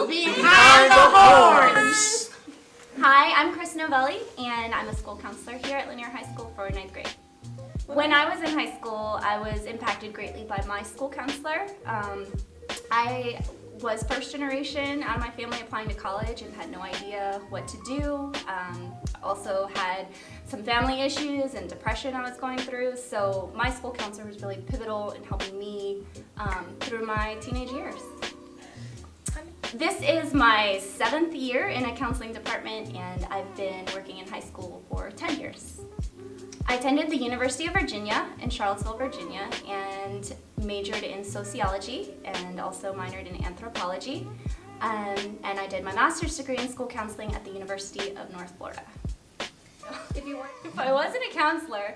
Behind the Horns! Hi, I'm Chris Novelli, and I'm a school counselor here at Lanier High School for 9th grade. When I was in high school, I was impacted greatly by my school counselor. I was first generation out of my family applying to college and had no idea what to do. Also had some family issues and depression I was going through, so my school counselor was really pivotal in helping me through my teenage years. This is my 7th year in a counseling department, and I've been working in high school for 10 years. I attended the University of Virginia in Charlottesville, Virginia, and majored in sociology and also minored in anthropology. And I did my master's degree in school counseling at the University of North Florida. If I wasn't a counselor,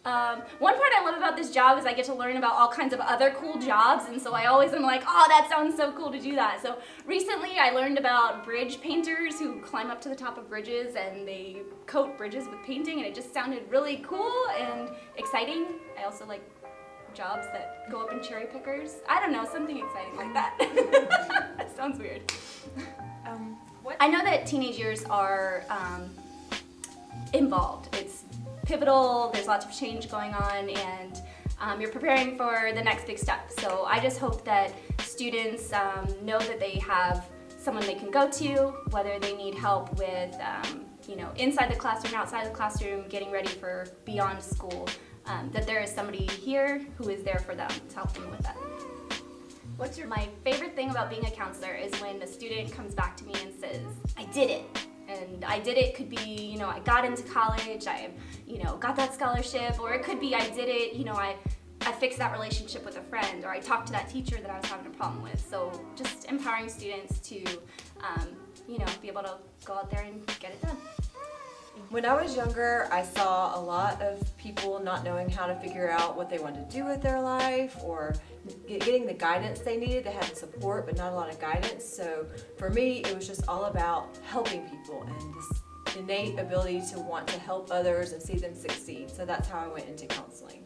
one part I love about this job is I get to learn about all kinds of other cool jobs, and so I always am like, oh, that sounds so cool to do that. So recently I learned about bridge painters who climb up to the top of bridges and they coat bridges with painting, and it just sounded really cool and exciting. I also like jobs that go up in cherry pickers. I don't know, something exciting like that. That sounds weird. I know that teenage years are involved. It's pivotal, there's lots of change going on, and you're preparing for the next big step. So I just hope that students know that they have someone they can go to, whether they need help with inside the classroom, outside the classroom, getting ready for beyond school, that there is somebody here who is there for them to help them with that. My favorite thing about being a counselor is when a student comes back to me and says, I did it. And I did it could be, I got into college, I got that scholarship, or it could be I did it, I fixed that relationship with a friend, or I talked to that teacher that I was having a problem with. So just empowering students to, be able to go out there and get it done. When I was younger, I saw a lot of people not knowing how to figure out what they wanted to do with their life, or getting the guidance they needed. They had support, but not a lot of guidance. So for me, it was just all about helping people and this innate ability to want to help others and see them succeed. So that's how I went into counseling.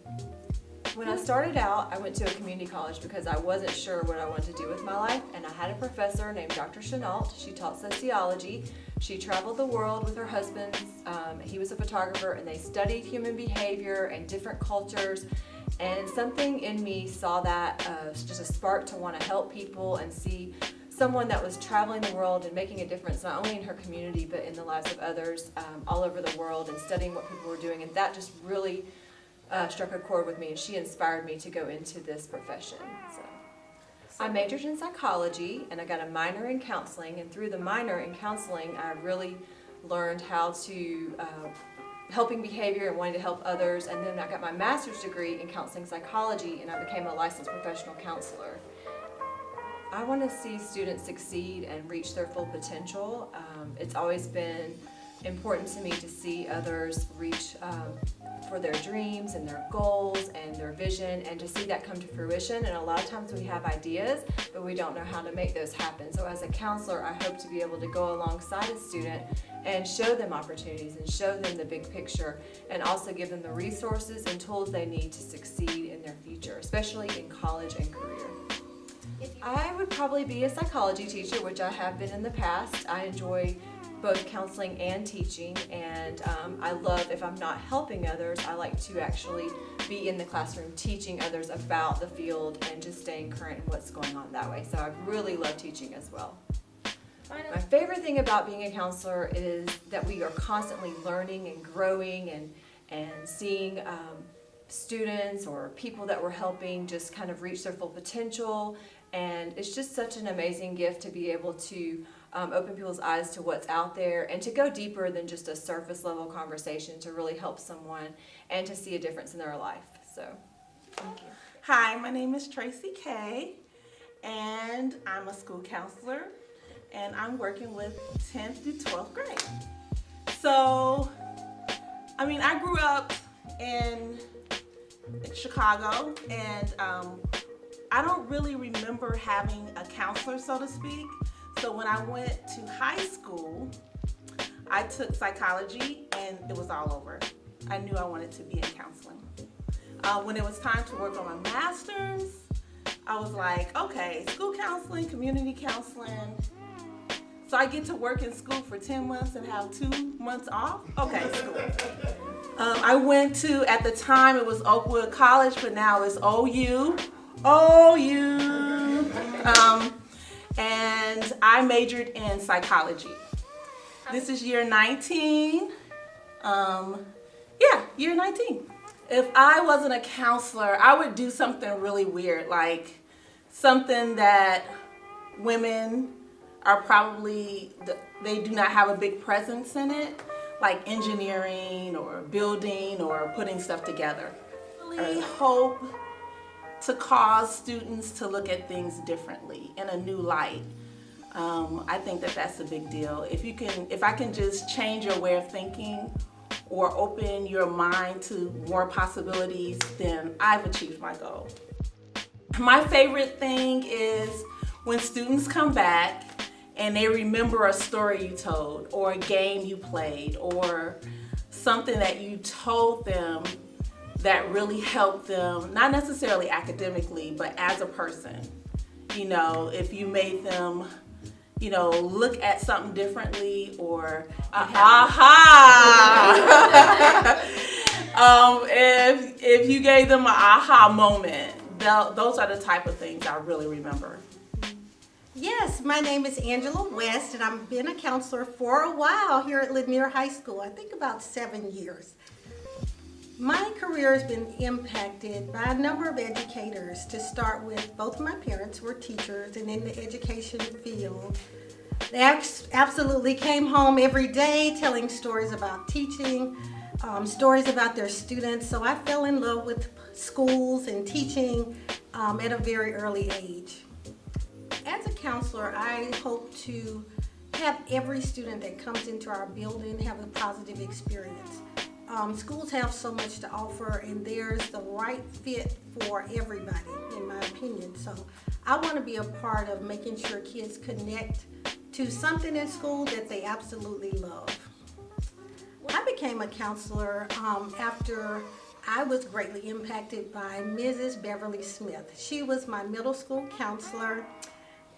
When I started out, I went to a community college because I wasn't sure what I wanted to do with my life, and I had a professor named Dr. Chenault. She taught sociology. She traveled the world with her husband. He was a photographer, and they studied human behavior and different cultures, and something in me saw that just a spark to want to help people and see someone that was traveling the world and making a difference not only in her community but in the lives of others all over the world, and studying what people were doing, and that just really struck a chord with me, and she inspired me to go into this profession. So I majored in psychology, and I got a minor in counseling, and through the minor in counseling I really learned how to helping behavior and wanting to help others, and then I got my master's degree in counseling psychology, and I became a licensed professional counselor. I want to see students succeed and reach their full potential. It's always been important to me to see others reach for their dreams and their goals and their vision, and to see that come to fruition. And a lot of times we have ideas, but we don't know how to make those happen. So as a counselor, I hope to be able to go alongside a student and show them opportunities and show them the big picture, and also give them the resources and tools they need to succeed in their future, especially in college and career. I would probably be a psychology teacher, which I have been in the past. I enjoy both counseling and teaching, and I love, if I'm not helping others, I like to actually be in the classroom teaching others about the field and just staying current in what's going on that way. So I really love teaching as well. My favorite thing about being a counselor is that we are constantly learning and growing and seeing students or people that we're helping just kind of reach their full potential, and it's just such an amazing gift to be able to open people's eyes to what's out there, and to go deeper than just a surface level conversation, to really help someone and to see a difference in their life. So, thank you. Hi, my name is Tracy Kay, and I'm a school counselor, and I'm working with 10th through 12th grade. So, I grew up in Chicago, and I don't really remember having a counselor, so to speak. So when I went to high school, I took psychology, and it was all over. I knew I wanted to be in counseling. When it was time to work on my master's, I was like, okay, school counseling, community counseling, So I get to work in school for 10 months and have 2 months off? Okay, cool. I went to, at the time it was Oakwood College, but now it's OU. And I majored in psychology. This is year 19. Year 19. If I wasn't a counselor, I would do something really weird, like something that women are probably, they do not have a big presence in it, like engineering or building or putting stuff together. I hope to cause students to look at things differently in a new light. I think that that's a big deal. If I can just change your way of thinking or open your mind to more possibilities, then I've achieved my goal. My favorite thing is when students come back and they remember a story you told or a game you played or something that you told them that really helped them, not necessarily academically, but as a person. You know, if you made them, you know, look at something differently or if you gave them an aha moment, those are the type of things I really remember. Yes, my name is Angela West, and I've been a counselor for a while here at Lanier High School, I think about 7 years. My career has been impacted by a number of educators. To start with, both of my parents were teachers and in the education field. They absolutely came home every day telling stories about teaching, stories about their students. So I fell in love with schools and teaching at a very early age. As a counselor, I hope to have every student that comes into our building have a positive experience. Schools have so much to offer, and there's the right fit for everybody, in my opinion. So I want to be a part of making sure kids connect to something in school that they absolutely love. I became a counselor after I was greatly impacted by Mrs. Beverly Smith. She was my middle school counselor,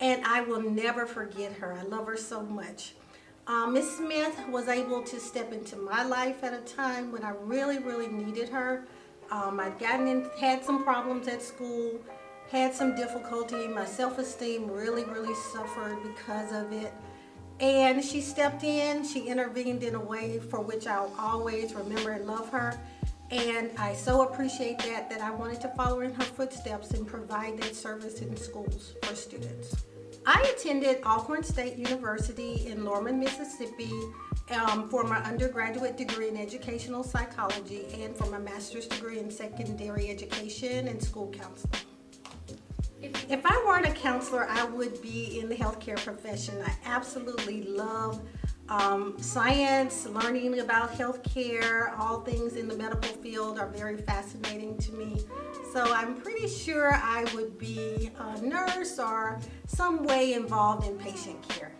and I will never forget her. I love her so much. Miss Smith was able to step into my life at a time when I really, really needed her. I'd had some problems at school, had some difficulty. My self-esteem really, really suffered because of it. And she stepped in, she intervened in a way for which I'll always remember and love her. And I so appreciate that I wanted to follow in her footsteps and provide that service in schools for students. I attended Alcorn State University in Norman, Mississippi for my undergraduate degree in educational psychology and for my master's degree in secondary education and school counseling. If I weren't a counselor, I would be in the healthcare profession. I absolutely love science, learning about healthcare, all things in the medical field are very fascinating to me. So I'm pretty sure I would be a nurse or some way involved in patient care.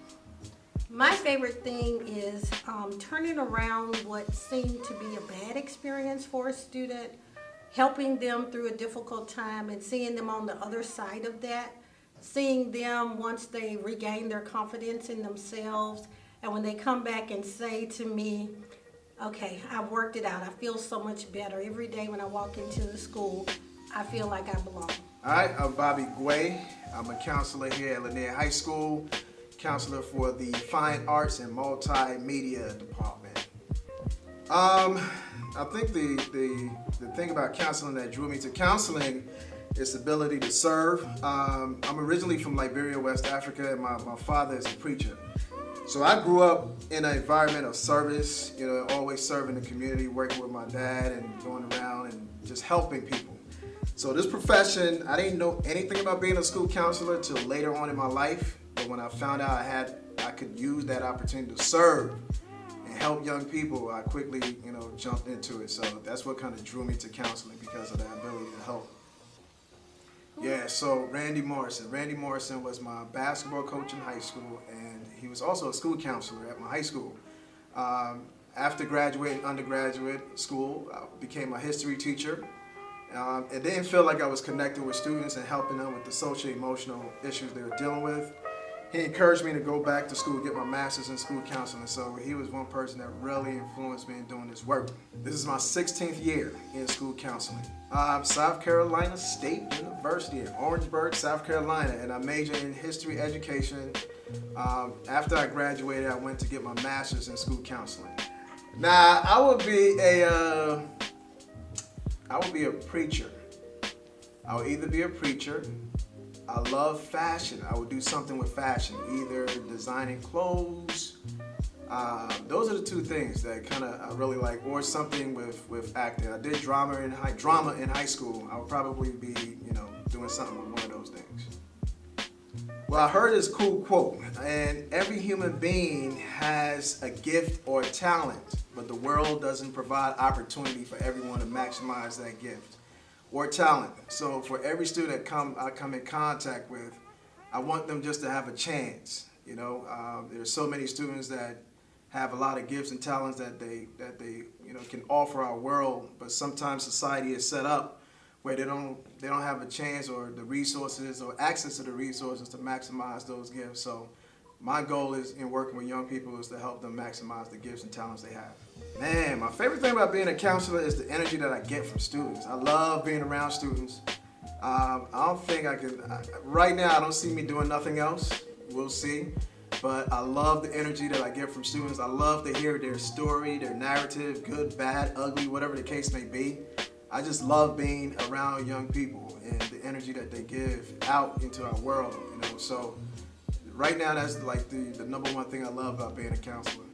My favorite thing is turning around what seemed to be a bad experience for a student, helping them through a difficult time and seeing them on the other side of that, seeing them once they regain their confidence in themselves, and when they come back and say to me, okay, I've worked it out, I feel so much better. Every day when I walk into the school, I feel like I belong. All right, I'm Bobby Guay. I'm a counselor here at Lanier High School, counselor for the Fine Arts and Multimedia Department. I think the thing about counseling that drew me to counseling is the ability to serve. I'm originally from Liberia, West Africa, and my father is a preacher. So I grew up in an environment of service, you know, always serving the community, working with my dad and going around and just helping people. So this profession, I didn't know anything about being a school counselor till later on in my life. But when I found out I could use that opportunity to serve and help young people, I quickly, you know, jumped into it. So that's what kind of drew me to counseling, because of that ability to help. Yeah, so Randy Morrison. Randy Morrison was my basketball coach in high school, and he was also a school counselor at my high school. After graduating undergraduate school, I became a history teacher. It didn't feel like I was connecting with students and helping them with the social emotional issues they were dealing with. he encouraged me to go back to school, get my master's in school counseling. So he was one person that really influenced me in doing this work. This is my 16th year in school counseling. South Carolina State University in Orangeburg, South Carolina, and I majored in history education. After I graduated, I went to get my master's in school counseling. Now, I would be a preacher. I would either be a preacher. I love fashion. I would do something with fashion, either designing clothes. Those are the two things that I really like, or something with acting. I did drama in high school. I would probably be, doing something with one of those things. Well, I heard this cool quote, and every human being has a gift or a talent, but the world doesn't provide opportunity for everyone to maximize that gift or talent. So for every student I come in contact with, I want them just to have a chance. There's so many students that have a lot of gifts and talents that they can offer our world, but sometimes society is set up where they don't have a chance or the resources or access to the resources to maximize those gifts. So my goal is in working with young people is to help them maximize the gifts and talents they have. Man, my favorite thing about being a counselor is the energy that I get from students. I love being around students. I don't think I can, right now I don't see me doing nothing else. We'll see. But I love the energy that I get from students. I love to hear their story, their narrative, good, bad, ugly, whatever the case may be. I just love being around young people and the energy that they give out into our world, So right now, that's like the number one thing I love about being a counselor.